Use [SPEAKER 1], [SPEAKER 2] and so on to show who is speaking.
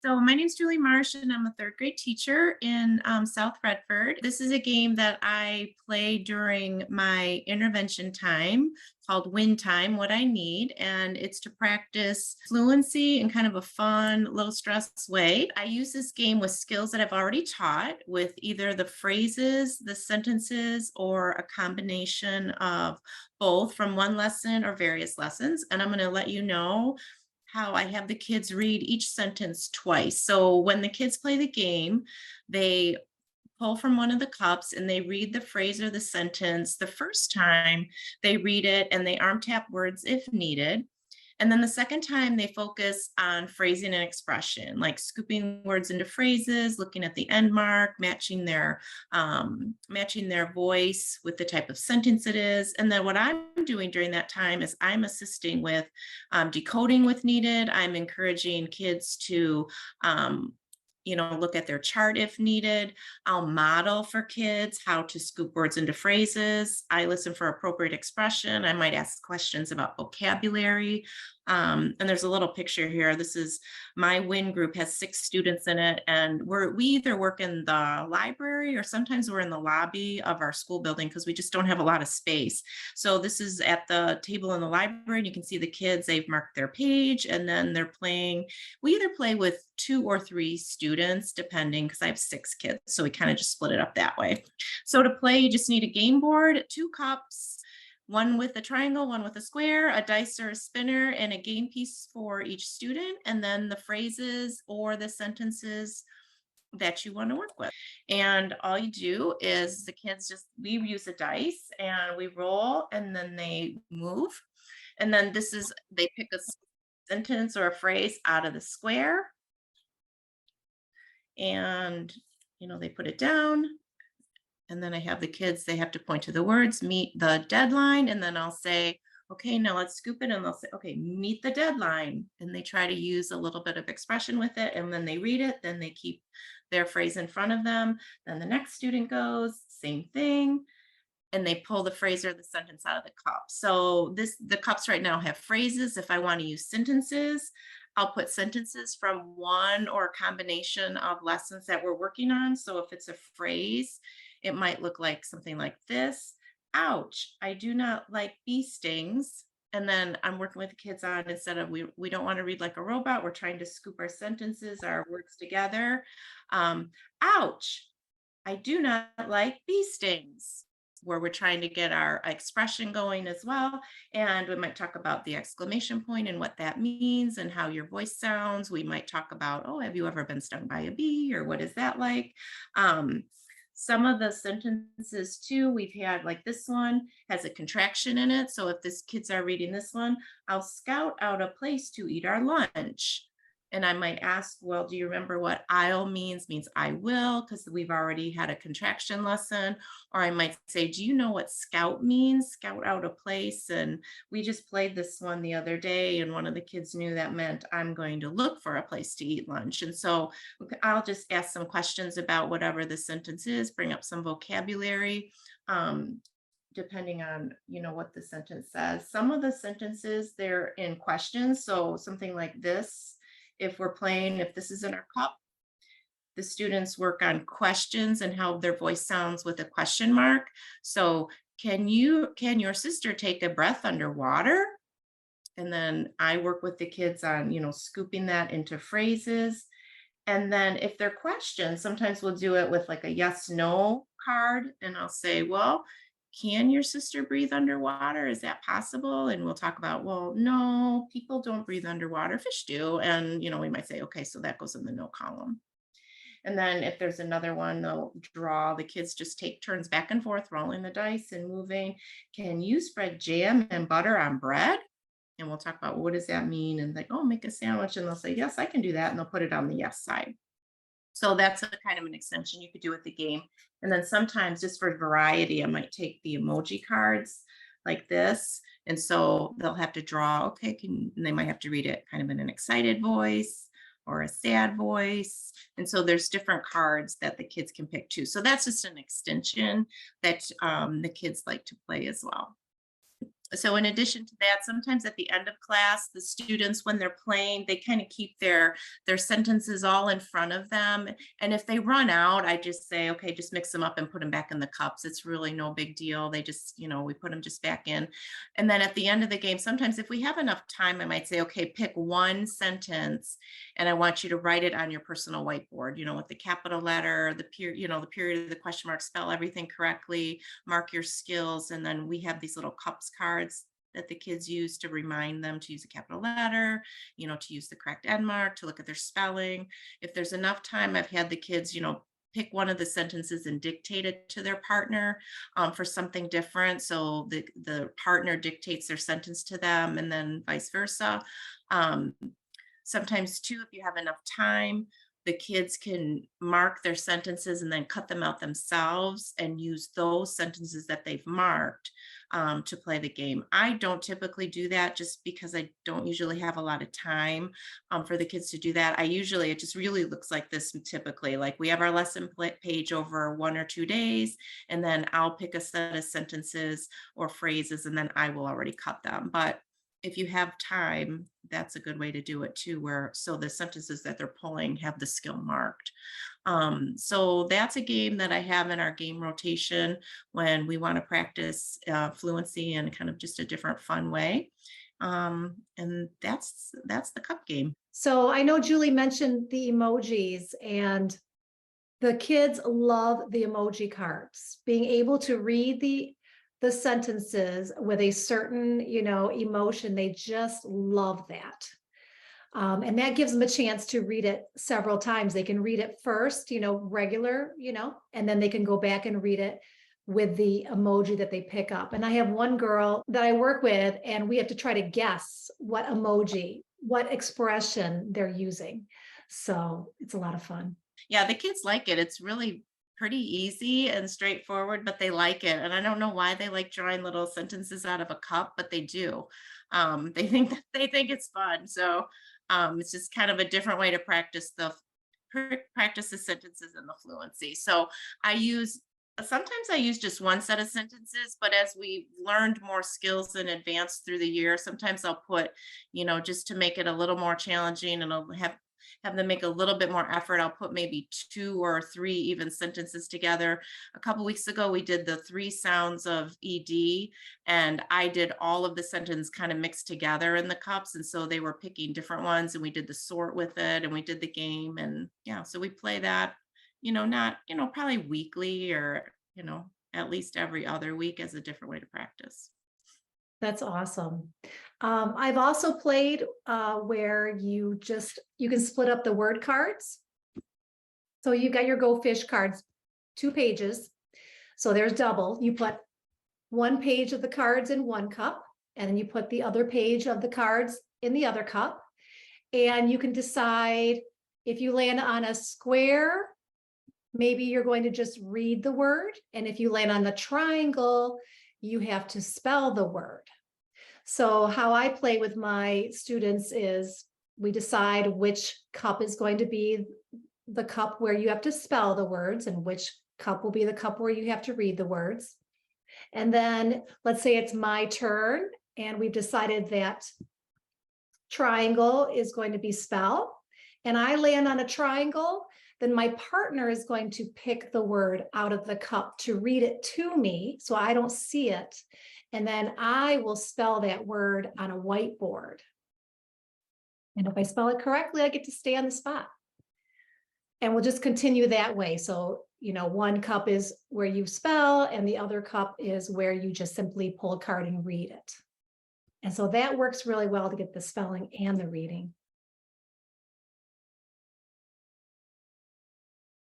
[SPEAKER 1] So my name's Julie Marsh, and I'm a third grade teacher in South Redford. This is a game that I play during my intervention time called Win Time, What I Need, and it's to practice fluency in kind of a fun, low stress way. I use this game with skills that I've already taught with either the phrases, the sentences, or a combination of both from one lesson or various lessons. And I'm going to let you know how I have the kids read each sentence twice. So when the kids play the game, they pull from one of the cups and they read the phrase or the sentence. The first time they read it and they arm tap words if needed. And then the second time they focus on phrasing and expression, like scooping words into phrases, looking at the end mark, matching their voice with the type of sentence it is. And then what I'm doing during that time is I'm assisting with decoding with needed. I'm encouraging kids to look at their chart if needed. I'll model for kids how to scoop words into phrases. I listen for appropriate expression. I might ask questions about vocabulary. And there's a little picture here. This is my WIN group, has 6 students in it. And we either work in the library or sometimes we're in the lobby of our school building because we just don't have a lot of space. So this is at the table in the library, and you can see the kids, they've marked their page and then they're playing. We either play with 2 or 3 students, depending, because I have 6 kids. So we kind of just split it up that way. So to play, you just need a game board, 2 cups, one with a triangle, one with a square, a dice or a spinner, and a game piece for each student, and then the phrases or the sentences that you want to work with. And all you do is we use a dice and we roll and then they move. And then they pick a sentence or a phrase out of the square and, they put it down. And then I have the kids, they have to point to the words, meet the deadline. And then I'll say, okay, now let's scoop it. And they'll say, okay, meet the deadline. And they try to use a little bit of expression with it. And then they read it. Then they keep their phrase in front of them. Then the next student goes, same thing. And they pull the phrase or the sentence out of the cup. So the cups right now have phrases. If I want to use sentences, I'll put sentences from one or a combination of lessons that we're working on. So if it's a phrase, it might look like something like this. Ouch, I do not like bee stings. And then I'm working with the kids on, instead of we don't want to read like a robot, we're trying to scoop our sentences, our words together. Ouch, I do not like bee stings, where we're trying to get our expression going as well. And we might talk about the exclamation point and what that means and how your voice sounds. We might talk about, oh, have you ever been stung by a bee, or what is that like? Some of the sentences too, we've had, like this one has a contraction in it. So if kids are reading this one, I'll scout out a place to eat our lunch. And I might ask, well, do you remember what I'll means? Means I will, because we've already had a contraction lesson. Or I might say, do you know what scout means? Scout out a place. And we just played this one the other day, and one of the kids knew that meant I'm going to look for a place to eat lunch. And so I'll just ask some questions about whatever the sentence is, bring up some vocabulary. Depending on, what the sentence says. Some of the sentences, they're in questions. So something like this. If this is in our cup, the students work on questions and how their voice sounds with a question mark. So can your sister take a breath underwater? And then I work with the kids on, scooping that into phrases. And then if they're questions, sometimes we'll do it with like a yes, no card. And I'll say, well, can your sister breathe underwater? Is that possible? And we'll talk about, well, no, people don't breathe underwater, fish do. And, we might say, okay, so that goes in the no column. And then if there's another one, they'll draw. The kids just take turns back and forth, rolling the dice and moving. Can you spread jam and butter on bread? And we'll talk about, what does that mean? And like, oh, make a sandwich. And they'll say, yes, I can do that. And they'll put it on the yes side. So that's a kind of an extension you could do with the game. And then sometimes, just for variety, I might take the emoji cards like this. And so they'll have to draw, okay, and they might have to read it kind of in an excited voice or a sad voice. And so there's different cards that the kids can pick too. So that's just an extension that the kids like to play as well. So in addition to that, sometimes at the end of class, the students, when they're playing, they kind of keep their sentences all in front of them. And if they run out, I just say, okay, just mix them up and put them back in the cups. It's really no big deal. They just, we put them just back in. And then at the end of the game, sometimes if we have enough time, I might say, okay, pick one sentence and I want you to write it on your personal whiteboard, with the capital letter, the period, the period, the question mark, spell everything correctly, mark your skills. And then we have these little cups cards that the kids use to remind them to use a capital letter, to use the correct end mark, to look at their spelling. If there's enough time, I've had the kids, pick one of the sentences and dictate it to their partner for something different. So the partner dictates their sentence to them, and then vice versa. Sometimes too, if you have enough time, the kids can mark their sentences and then cut them out themselves and use those sentences that they've marked to play the game. I don't typically do that just because I don't usually have a lot of time for the kids to do that. It just really looks like this typically. Like we have our lesson page over 1 or 2 days, and then I'll pick a set of sentences or phrases, and then I will already cut them. But if you have time, that's a good way to do it too, so the sentences that they're pulling have the skill marked. So that's a game that I have in our game rotation when we want to practice fluency in kind of just a different fun way. And that's the cup game.
[SPEAKER 2] So I know Julie mentioned the emojis, and the kids love the emoji cards. Being able to read the sentences with a certain, emotion, they just love that. And that gives them a chance to read it several times. They can read it first, regular, and then they can go back and read it with the emoji that they pick up. And I have one girl that I work with, and we have to try to guess what emoji, what expression they're using. So it's a lot of fun.
[SPEAKER 1] Yeah, the kids like it. It's really pretty easy and straightforward, but they like it. And I don't know why they like drawing little sentences out of a cup, but they do. They think it's fun. So it's just kind of a different way to practice the sentences and the fluency. So sometimes I use just one set of sentences, but as we've learned more skills and advanced through the year, sometimes I'll put, just to make it a little more challenging, and I'll have them make a little bit more effort, I'll put maybe 2 or 3 even sentences together. A couple weeks ago, we did the 3 sounds of ED, and I did all of the sentence kind of mixed together in the cups. And so they were picking different ones, and we did the sort with it, and we did the game. And yeah, so we play that, not, probably weekly, or, at least every other week as a different way to practice.
[SPEAKER 2] That's awesome. I've also played where you can split up the word cards. So you've got your Go Fish cards, 2 pages. So there's double. You put 1 page of the cards in one cup, and then you put the other page of the cards in the other cup. And you can decide if you land on a square, maybe you're going to just read the word. And if you land on the triangle, you have to spell the word. So how I play with my students is we decide which cup is going to be the cup where you have to spell the words, and which cup will be the cup where you have to read the words. And then let's say it's my turn, and we've decided that triangle is going to be spell, and I land on a triangle, then my partner is going to pick the word out of the cup to read it to me so I don't see it. And then I will spell that word on a whiteboard. And if I spell it correctly, I get to stay on the spot. And we'll just continue that way. So, one cup is where you spell, and the other cup is where you just simply pull a card and read it. And so that works really well to get the spelling and the reading.